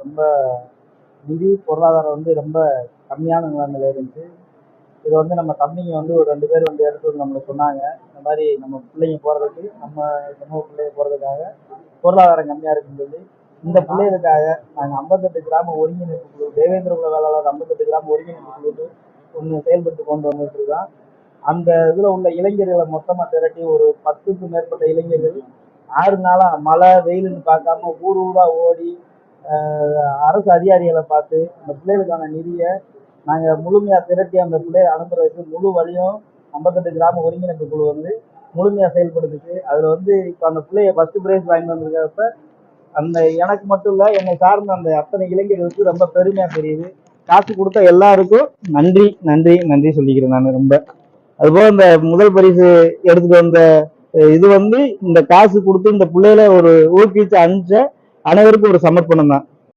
ரொம்ப நிதி பொருளாதாரம் ரொம்ப ரொம்ப நிலைமையில இருந்துச்சு. இதை நம்ம தம்பிங்க ஒரு 2 பேர் எடுத்து நம்மளுக்கு சொன்னாங்க. இந்த மாதிரி நம்ம பிள்ளைங்க போறதுக்கு நம்ம சமூக பிள்ளைங்க போறதுக்காக பொருளாதாரம் கம்மியா இருக்குன்னு சொல்லி இந்த பிள்ளைகளுக்காக நாங்கள் 58 கிராம ஒருங்கிணைப்பு குழு தேவேந்திர குல வேளாளர் 58 கிராம ஒருங்கிணைப்பு குழு ஒன்று செயல்பட்டு கொண்டு வந்துட்டு இருக்கோம். அந்த இதுல உள்ள இளைஞர்களை மொத்தமா திரட்டி ஒரு 10க்கும் மேற்பட்ட இளைஞர்கள் 6 நாளா மழை வெயிலுன்னு பார்க்காம ஊர் ஊரா ஓடி அரசு அதிகாரிகளை பார்த்து அந்த பிள்ளைகளுக்கான நிதியை நாங்க முழுமையா திரட்டி அந்த பிள்ளையை அனுப்புறதுக்கு முழு வழியும் 58 கிராம ஒருங்கிணைப்பு குழு முழுமையா செயல்படுத்துச்சு. அதுல இப்ப அந்த பிள்ளைய ஃபர்ஸ்ட் பிரைஸ் வாங்கி வந்திருக்கிறப்ப அந்த எனக்கு மட்டும் இல்ல என்னை சார்ந்த அந்த அத்தனை இளைஞர்களுக்கு ரொம்ப பெருமையா தெரியுது. காசு கொடுத்த எல்லாருக்கும் நன்றி நன்றி நன்றி சொல்லிக்கிறேன் நான் ரொம்ப. அதுபோல இந்த முதல் பரிசு எடுத்துட்டு வந்த இது இந்த காசு கொடுத்து இந்த பிள்ளையில ஒரு ஊக்குவிச்சு அனுப்பிச்ச அனைவருக்கும் ஒரு சமர்ப்பணம் தான்.